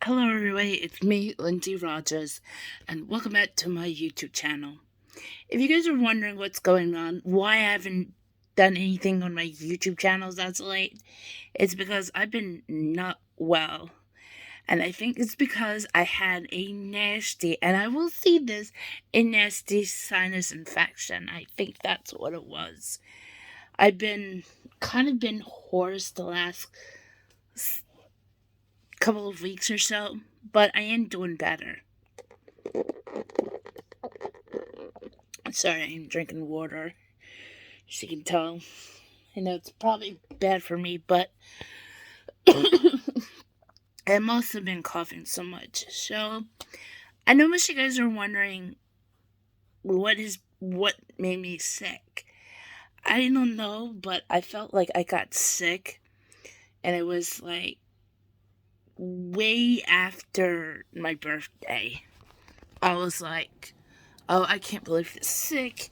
Hello everybody, it's me, Lindsie-rodgers, and welcome back to my YouTube channel. If you guys are wondering what's going on, why I haven't done anything on my YouTube channels as of late, it's because I've been not well. And I think it's because I had a nasty, and I will see this, a nasty sinus infection. I think that's what it was. I've been hoarse the last couple of weeks or so, but I am doing better. Sorry, I'm drinking water, as you can tell. I know it's probably bad for me, but I must have been coughing so much. So, I know most of you guys are wondering what made me sick. I don't know, but I felt like I got sick, and it was like way after my birthday. I was like, oh, I can't believe this sick.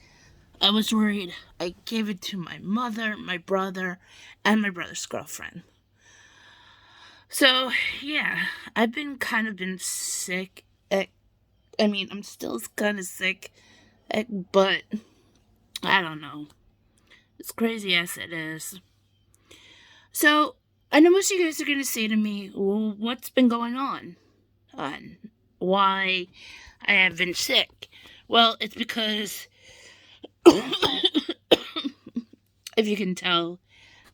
I was worried. I gave it to my mother, my brother, and my brother's girlfriend. So, yeah, I've been sick. I'm still kind of sick, but I don't know. As crazy as it is. So, I know most of you guys are going to say to me, well, what's been going on? Why I have been sick? Well, it's because, if you can tell,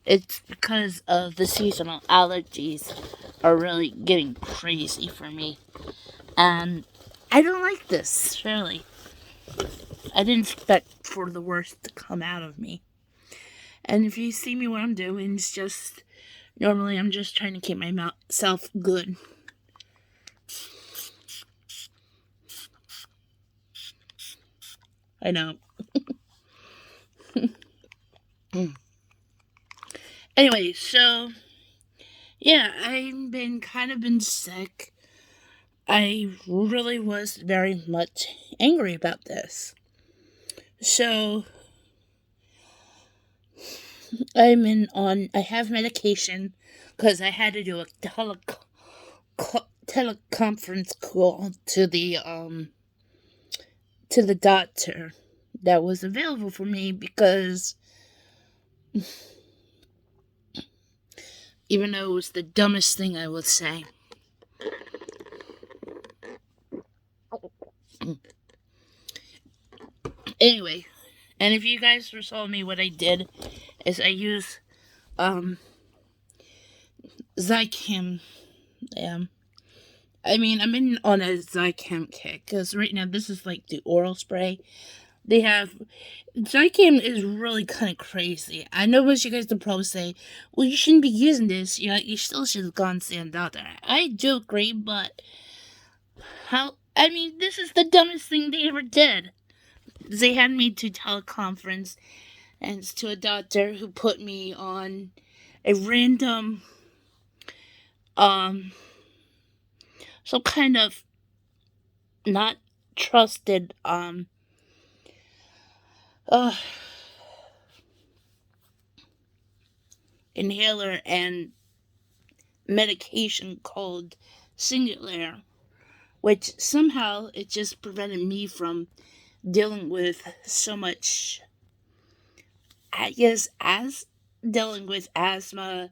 it's because of the seasonal allergies are really getting crazy for me. And I don't like this, really. I didn't expect for the worst to come out of me. And if you see me, what I'm doing is just, normally I'm just trying to keep myself good. I know. Anyway, so, yeah, I've been sick. I really was very much angry about this. So, I have medication because I had to do a teleconference call to the doctor that was available for me, because even though it was the dumbest thing I would say. Anyway, and if you guys saw me, what I did is I use Zicam. I've been on a Zicam kick, because right now this is like the oral spray. They have Zicam is really kind of crazy. I know what you guys will probably say, well, you shouldn't be using this. You still should have gone see a doctor. I do agree, but this is the dumbest thing they ever did. They had me to teleconference, and it's to a doctor who put me on a random, some kind of not trusted, inhaler and medication called Singular, which somehow it just prevented me from dealing with so much, I guess, dealing with asthma.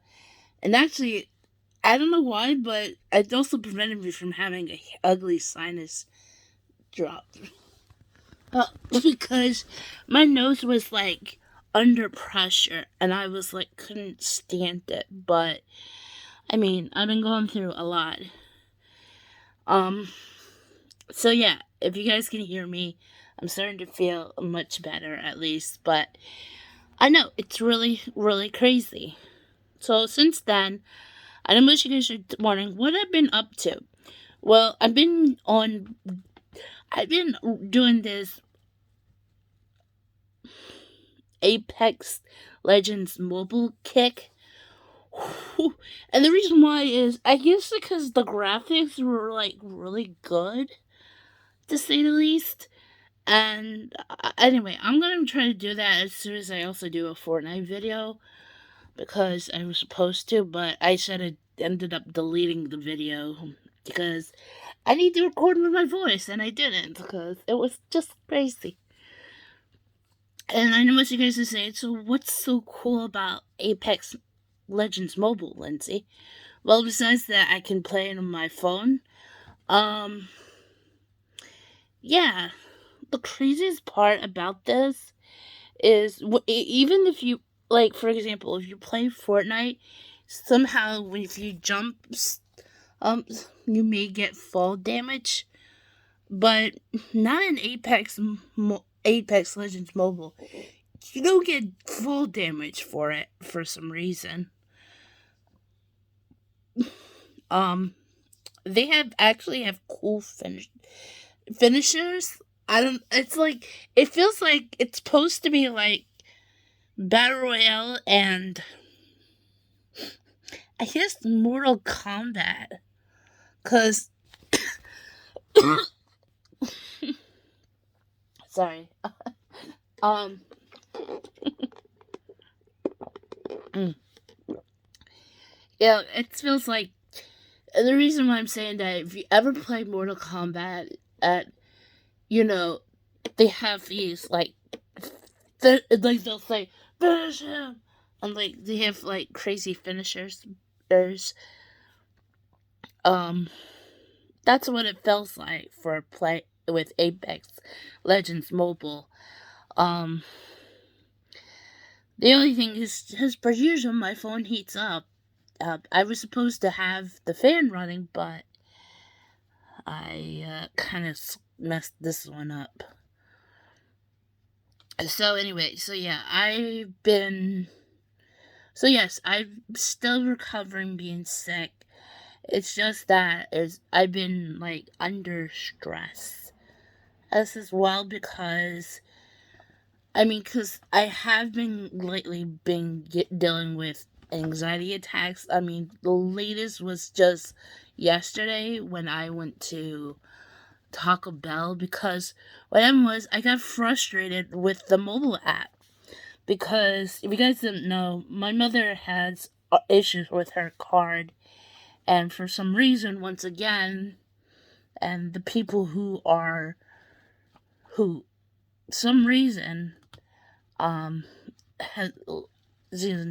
And actually, I don't know why, but it also prevented me from having a ugly sinus drop. Because my nose was like under pressure, and I was like, couldn't stand it. But I've been going through a lot. So yeah, if you guys can hear me, I'm starting to feel much better, at least. But I know it's really, really crazy. So since then, I know most of you guys are wondering what I've been up to. Well, I've been doing this Apex Legends mobile kick. And the reason why is, I guess, because the graphics were like really good, to say the least. And anyway, I'm gonna try to do that as soon as I also do a Fortnite video, because I was supposed to, but I said I ended up deleting the video because I need to record with my voice, and I didn't because it was just crazy. And I know what you guys are saying. So, what's so cool about Apex Legends Mobile, Lindsay? Well, besides that, I can play it on my phone. Um, yeah, the craziest part about this is even if you, like, for example, if you play Fortnite, somehow if you jump, um, you may get fall damage, but not in Apex Legends Mobile. You don't get fall damage for it for some reason. Um, they actually have cool finishers. I don't. It's like it feels like it's supposed to be like Battle Royale and I guess Mortal Kombat. Cause sorry. um. Yeah, it feels like the reason why I'm saying that if you ever play Mortal Kombat, at you know, they have these like, like they'll say finish him, and like they have like crazy finishers. There's um, that's what it feels like for play with Apex Legends Mobile. Um, the only thing is, as per usual, my phone heats up. I was supposed to have the fan running, but I kind of messed this one up. So anyway, so yeah, yes, I'm still recovering being sick. It's just that I've been like under stress as well because because I have been lately dealing with anxiety attacks. I mean, the latest was just yesterday when I went to Taco Bell because what happened was I got frustrated with the mobile app because if you guys didn't know, my mother has issues with her card, and for some reason, once again, and the people who some reason has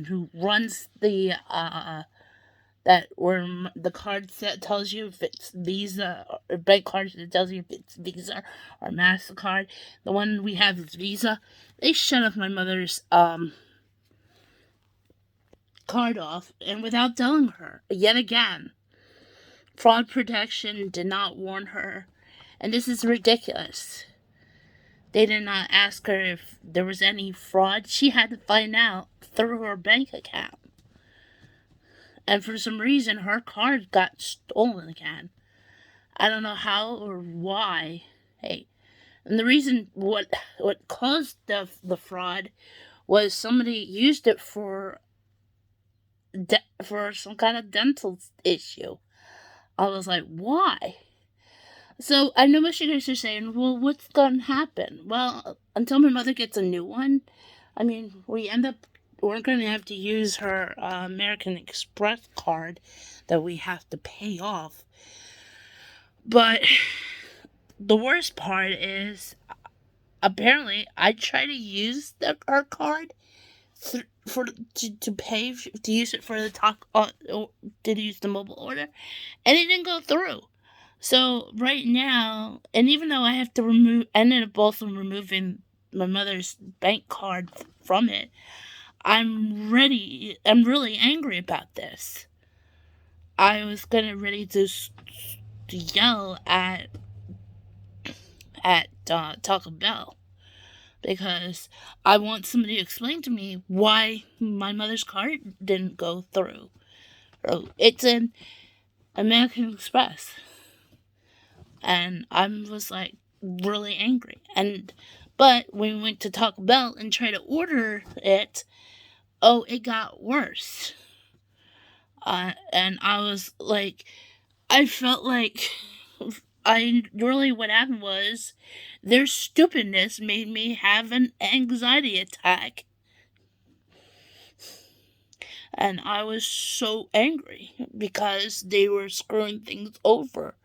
who runs the that where the card set tells you if it's Visa or bank card that tells you if it's Visa or MasterCard. The one we have is Visa. They shut off my mother's card off, and without telling her yet again. Fraud protection did not warn her, and this is ridiculous. They did not ask her if there was any fraud. She had to find out through her bank account. And for some reason, her card got stolen again. I don't know how or why. Hey, and the reason what caused the fraud was somebody used it for some kind of dental issue. I was like, why? So I know what you guys are saying. Well, what's gonna happen? Well, until my mother gets a new one, we're gonna have to use her American Express card that we have to pay off. But the worst part is, apparently, I tried to use her card to pay to use it for the to use the mobile order, and it didn't go through. So right now, and even though I ended up also removing my mother's bank card from it, I'm really angry about this. I was ready to yell at Taco Bell because I want somebody to explain to me why my mother's card didn't go through. It's an American Express. And I was like really angry. But when we went to Taco Bell and tried to order it, it got worse. And I was like, I felt like what happened was their stupidness made me have an anxiety attack. And I was so angry because they were screwing things over.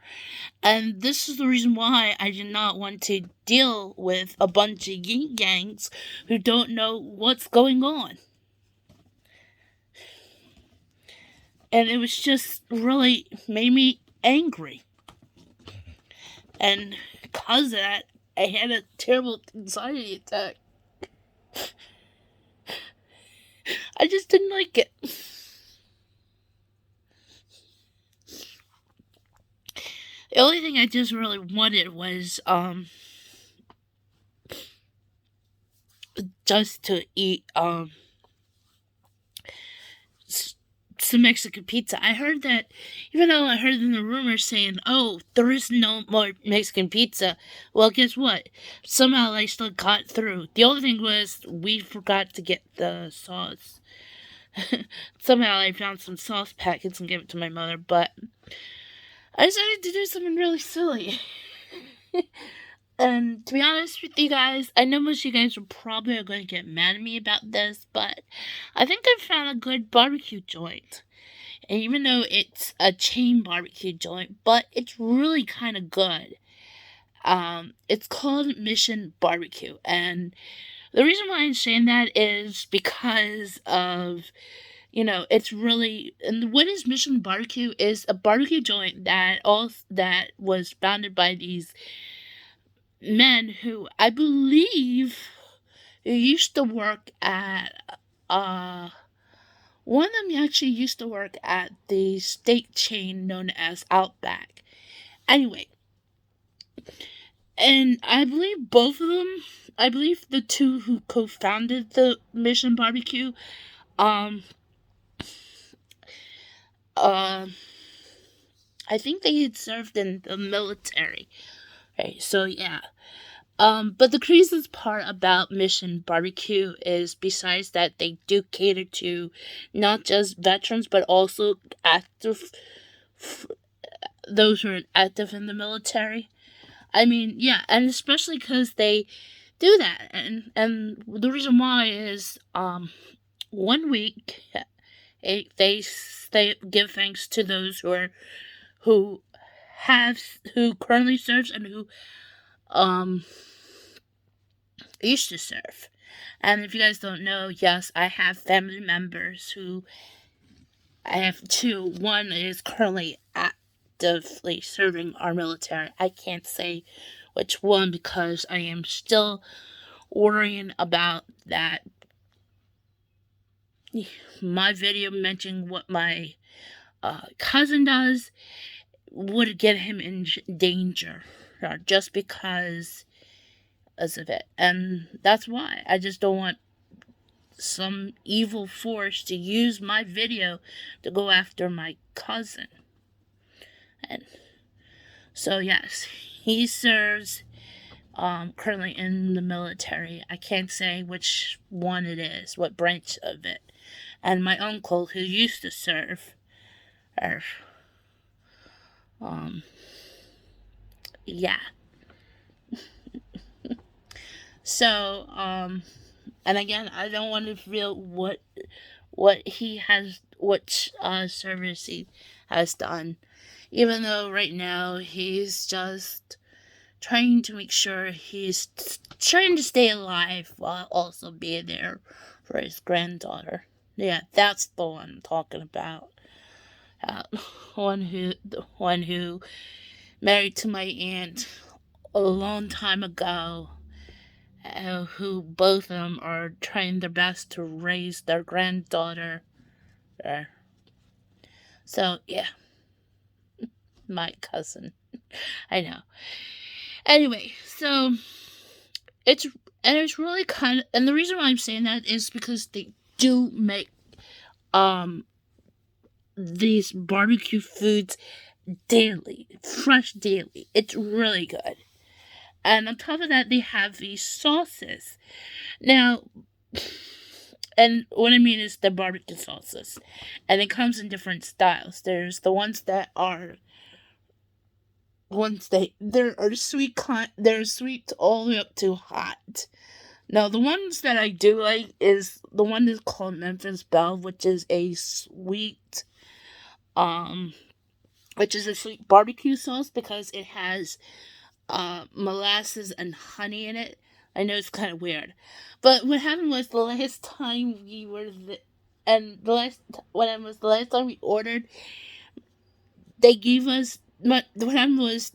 And this is the reason why I did not want to deal with a bunch of yin yangs who don't know what's going on. And it was just really made me angry. And because of that, I had a terrible anxiety attack. I just didn't like it. The only thing I just really wanted was just to eat some Mexican pizza. I heard that, even though I heard in the rumors saying, oh, there is no more Mexican pizza, well, guess what? Somehow I still got through. The only thing was we forgot to get the sauce. Somehow I found some sauce packets and gave it to my mother, but I decided to do something really silly. And to be honest with you guys, I know most of you guys are probably going to get mad at me about this, but I think I found a good barbecue joint. And even though it's a chain barbecue joint, but it's really kind of good. It's called Mission Barbecue, and the reason why I'm saying that is because of, it's really, and what is Mission Barbecue is a barbecue joint that was founded by these men who I believe used to work at one of them actually used to work at the steak chain known as Outback. Anyway, and I believe both of them, I believe the two who co-founded the Mission Barbecue, I think they had served in the military. Okay, so yeah. But the craziest part about Mission Barbecue is, besides that, they do cater to not just veterans, but also those who are active in the military. I mean, yeah, and especially because they do that, and the reason why is, 1 week, they give thanks to those who currently serves and who used to serve. And if you guys don't know, yes, I have family members who, I have two. One is currently actively serving our military. I can't say which one because I am still worrying about that. My video mentioning what my cousin does would get him in danger, just because of it. And that's why I just don't want some evil force to use my video to go after my cousin. And so yes, he serves currently in the military. I can't say which one it is, what branch of it. And my uncle, who used to serve, yeah. So, and again, I don't want to reveal what service he has done, even though right now he's just trying to make sure he's trying to stay alive while also being there for his granddaughter. Yeah, that's the one I'm talking about. The one who married to my aunt a long time ago. Who both of them are trying their best to raise their granddaughter. So yeah, my cousin. I know. Anyway, so it's really kind of, and the reason why I'm saying that is because they do make these barbecue foods daily, fresh daily. It's really good. And on top of that, they have these sauces. Now, and what I mean is the barbecue sauces. And it comes in different styles. There's the ones that are there are sweet, they're sweet all the way up to hot. Now, the ones that I do like is the one that's called Memphis Belle, um, which is a sweet barbecue sauce because it has molasses and honey in it. I know it's kind of weird, but what happened was the last time we were and the last time we ordered, they gave us what happened was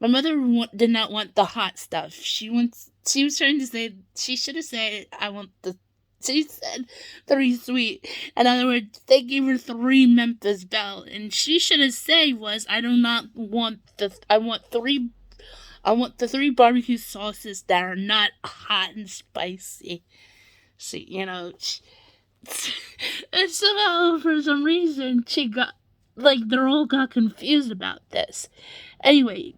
my mother did not want the hot stuff. She was trying to say she should have said I want the. She said three sweet. In other words, they gave her three Memphis Belle, and she should have said was I do not want the. I want three. I want the three barbecue sauces that are not hot and spicy. See, and somehow for some reason she got they all got confused about this. Anyway,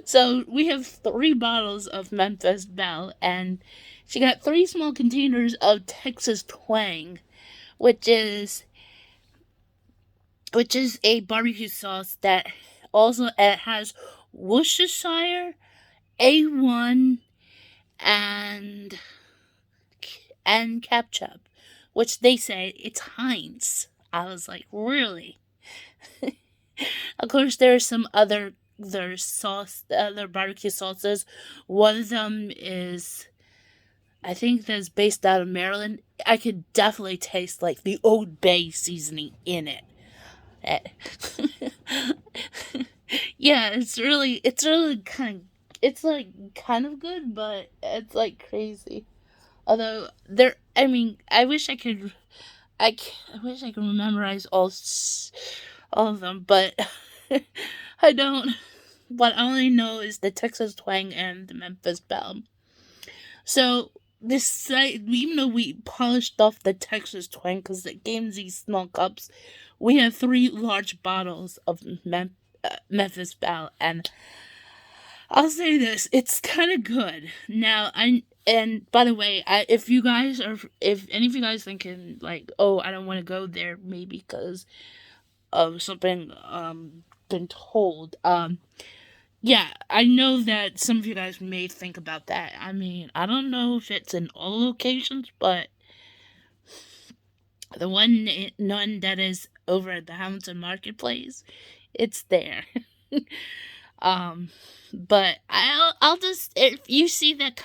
so we have three bottles of Memphis Belle, and she got three small containers of Texas Twang, which is a barbecue sauce that also it has Worcestershire, A1, and ketchup, which they say it's Heinz. I was like, really? Of course, there are some other barbecue sauces. One of them is, I think, that's based out of Maryland. I could definitely taste like the Old Bay seasoning in it. Yeah, it's really it's like kind of good, but it's like crazy. Although I mean, I wish I could memorize all of them, but I don't. What I only know is the Texas Twang and the Memphis Belle. So this site, even though we polished off the Texas Twang because it gave these small cups, we have three large bottles of Memphis Belle, and I'll say this: it's kind of good. Now, and by the way, if any of you guys thinking like, oh, I don't want to go there, maybe because of something been told, yeah, I know that some of you guys may think about that. I mean, I don't know if it's in all locations, but the one that is over at the Hamilton Marketplace, it's there. um, but I'll just if you see that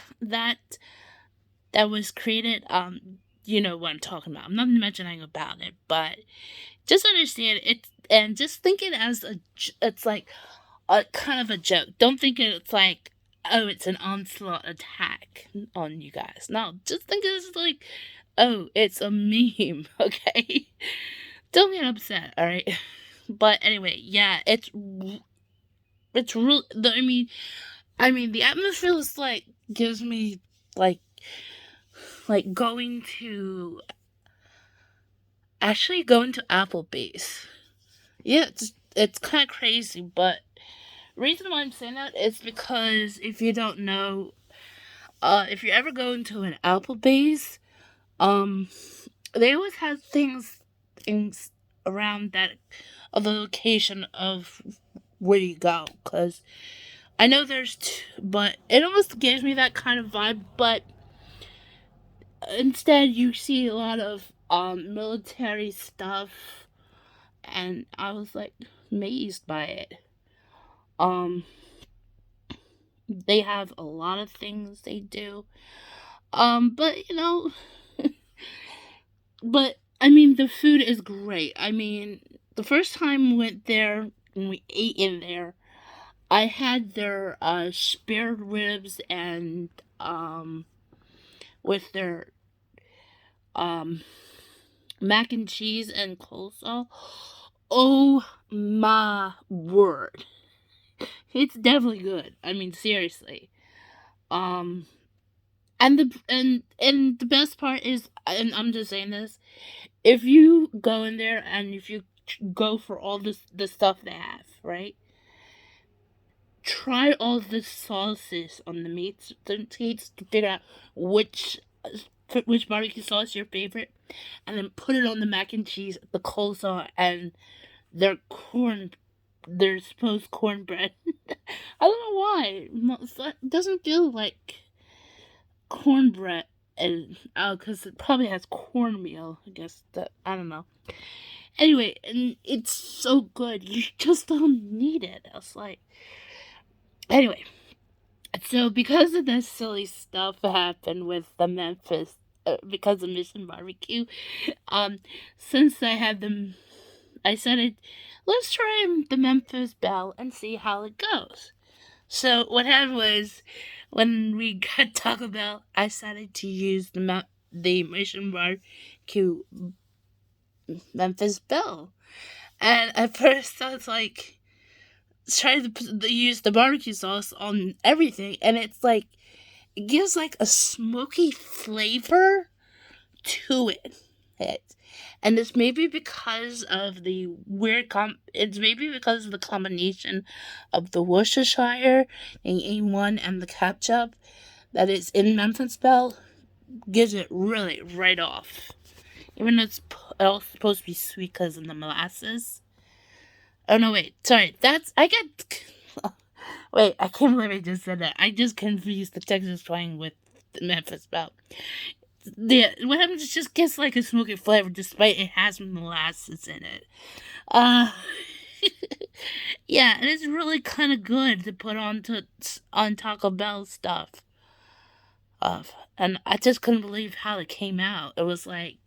was created, you know what I'm talking about. I'm not mentioning about it, but just understand it and just think it as it's like a kind of a joke. Don't think it's like, oh, it's an onslaught attack on you guys. No, just think it's like, oh, it's a meme. Okay, don't get upset. All right, but anyway, yeah, it's real. I mean, the atmosphere is like gives me like going to Applebee's. Yeah, it's kind of crazy, but reason why I'm saying that is because if you don't know, if you ever go into an Applebee's, um, they always have things around that of the location of where you go. Cause I know but it almost gives me that kind of vibe. But instead, you see a lot of military stuff, and I was like amazed by it. Um, they have a lot of things they do. But but I mean, the food is great. I mean, the first time we went there and we ate in there, I had their spare ribs and with their um mac and cheese and coleslaw. Oh my word. It's definitely good. I mean, seriously. Um and the best part is, and I'm just saying this, if you go in there and if you go for all the stuff they have, right? Try all the sauces on the meats to figure out which barbecue sauce is your favorite, and then put it on the mac and cheese, the coleslaw, and their their supposed cornbread. I don't know why. It doesn't feel like cornbread, and because it probably has cornmeal. I guess that I don't know. Anyway, and it's so good. You just don't need it. I was like, anyway. So because of this silly stuff that happened with the Memphis, because of Mission Barbecue, um, since I had them, I said it. Let's try the Memphis Belle and see how it goes. So what happened was, when we got Taco Bell, I decided to use the Mission Barbecue Memphis Belle, and at first I was like trying to use the barbecue sauce on everything, and it's like it gives like a smoky flavor to it. And it's maybe because of the it's maybe because of the combination of the Worcestershire and A1 and the ketchup that is in Memphis Belle gives it really right off. Even though it's also supposed to be sweet because of the molasses. Oh no, wait, sorry. I get. Wait, I can't believe I just said that. I just confused the Texas twang with the Memphis Belle. What happens is just gets like a smoky flavor despite it has molasses in it. Uh, yeah, and it's really kind of good to put on Taco Bell stuff. And I just couldn't believe how it came out. It was like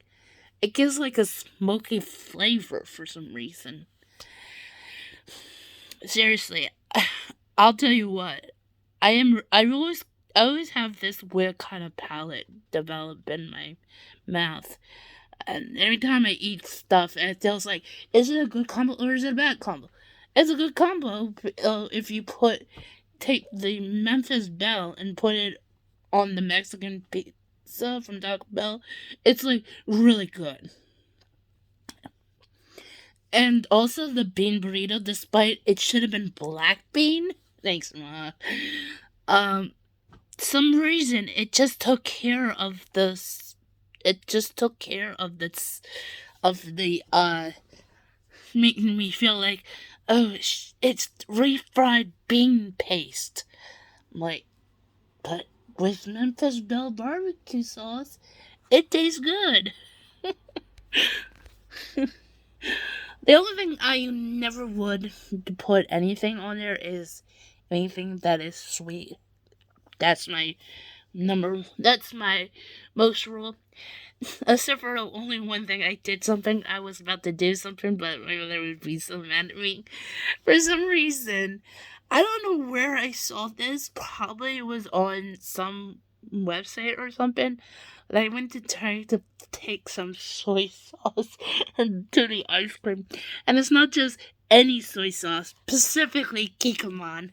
it gives like a smoky flavor for some reason. Seriously, I'll tell you what. I always have this weird kind of palate develop in my mouth. And every time I eat stuff, it feels like, is it a good combo or is it a bad combo? It's a good combo if you take the Memphis Belle and put it on the Mexican pizza from Taco Bell. It's like really good. And also the bean burrito, despite it should have been black bean. Thanks, Ma. Um, some reason it just took care of this. It just took care of this of the making me feel like, oh, it's refried bean paste. Like, but with Memphis Belle barbecue sauce, it tastes good. The only thing I never would put anything on there is anything that is sweet. That's my That's my most rule. Except for only one thing, I did something. I was about to do something, but my mother would be so mad at me. For some reason, I don't know where I saw this. Probably it was on some website or something. And I went to try to take some soy sauce to the ice cream. And it's not just any soy sauce, specifically Kikkoman.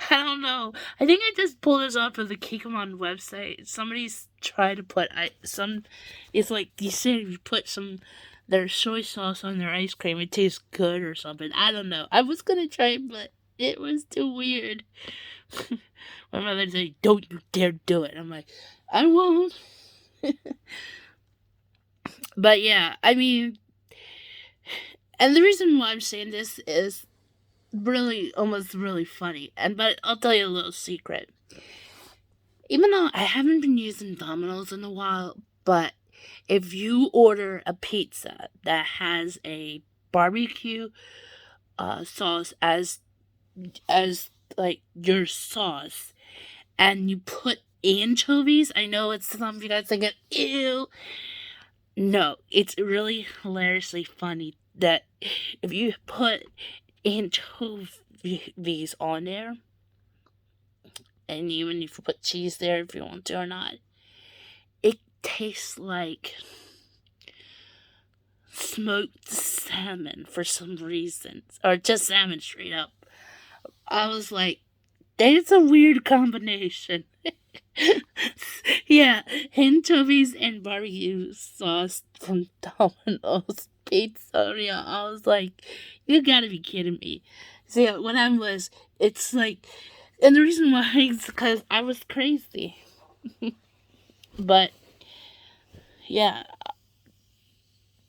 I don't know. I think I just pulled this off of the Kikkoman website. Somebody's tried to put it's like you said, if you put their soy sauce on their ice cream, it tastes good or something. I don't know. I was gonna try it, but it was too weird. My mother said, "Don't you dare do it." I'm like, I won't. But yeah, I mean, and the reason why I'm saying this is really, almost really funny. But I'll tell you a little secret. Even though I haven't been using Domino's in a while, but if you order a pizza that has a barbecue sauce as like your sauce, and you put anchovies, I know it's some of you guys thinking, ew. No, it's really hilariously funny that if you put anchovies on there, and even if you put cheese there if you want to or not, it tastes like smoked salmon for some reason, or just salmon straight up. I was like, that's a weird combination. Yeah, anchovies and barbecue sauce from Domino's Pizza. Yeah, I was like, you gotta be kidding me. So yeah, what happened was, it's like, and the reason why is because I was crazy. But yeah,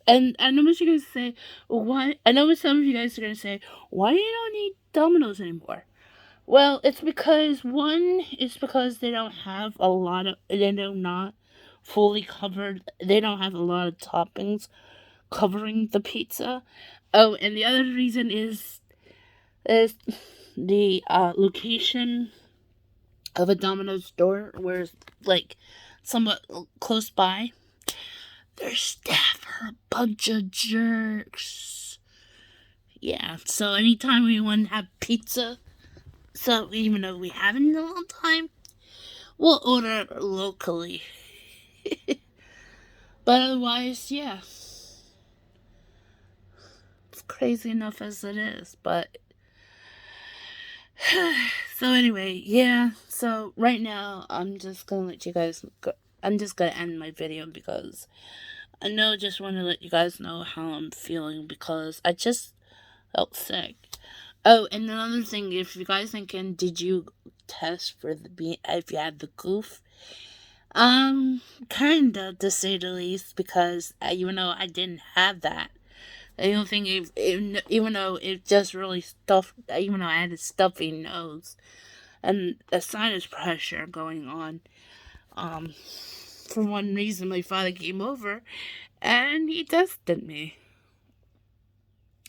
and I know what you guys say. Why? I know what some of you guys are gonna say. Why do you don't need Domino's anymore? Well, it's because one is because they don't have a lot of they do not fully covered. They don't have a lot of toppings covering the pizza. Oh, and the other reason is the location of a Domino's store, where it's like somewhat close by. Their staff are a bunch of jerks. Yeah, so anytime we want to have pizza, so even though we haven't in a long time, we'll order it locally. But otherwise, yeah, it's crazy enough as it is. But so anyway, yeah. So right now, I'm just gonna let you guys go. I'm just gonna end my video because I just want to let you guys know how I'm feeling because I just felt sick. Oh, and another thing, if you guys thinking, did you test for if you had the goof? Kinda, to say the least, because even though I didn't have that, I don't think even though it just really stuffed, even though I had a stuffy nose and a sinus pressure going on, for one reason, my father came over and he tested me.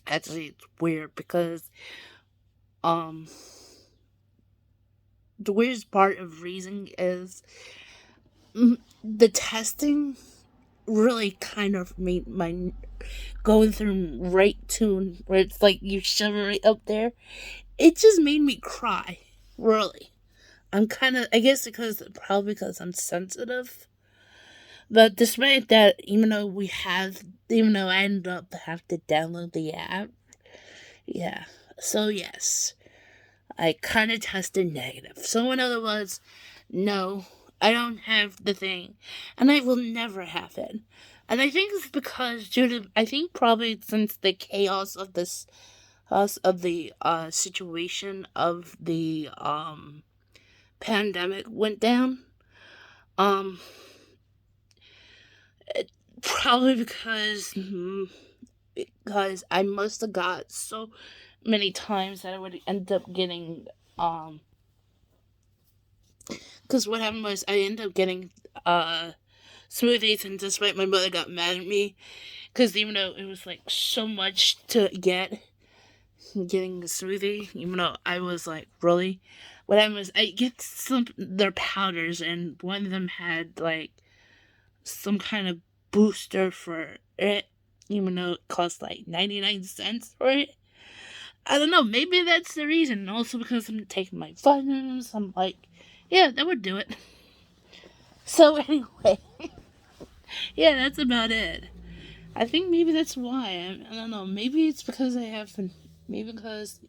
Actually, it's weird because, um, the weirdest part of reason is the testing really kind of made my going through right tune where it's like you shove it right up there. It just made me cry. Really. I'm kind of, I guess probably because I'm sensitive. But despite that, even though I ended up have to download the app, yeah. So yes, I kind of tested negative. So in other words, no, I don't have the thing, and I will never have it. And I think it's because I think probably since the chaos of this, of the situation of the pandemic went down, um, probably because I must have got so many times that I would end up getting because what happened was I ended up getting smoothies, and despite my mother got mad at me because even though it was like so much to getting the smoothie, even though I was like, really, what happened was I get some their powders, and one of them had like some kind of booster for it, even though it cost like 99 cents for it. I don't know, maybe that's the reason. And also because I'm taking my vitamins, I'm like, yeah, that would do it. So anyway, yeah, that's about it. I think maybe that's why. I don't know. Maybe it's because maybe because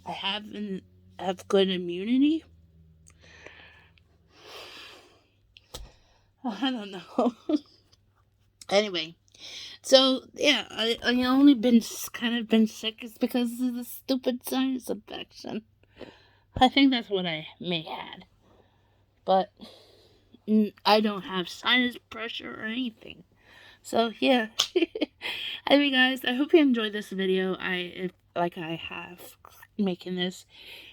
I haven't have good immunity. I don't know. Anyway, so yeah, I only been sick is because of the stupid sinus infection. I think that's what I may had, but I don't have sinus pressure or anything. So yeah. Anyway, guys, I hope you enjoyed this video. Like I have making this.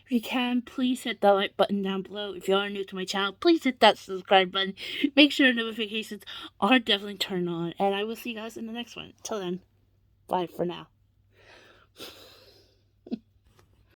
If you can, please hit that like button down below. If you are new to my channel, please hit that subscribe button. Make sure notifications are definitely turned on. And I will see you guys in the next one. Till then, bye for now.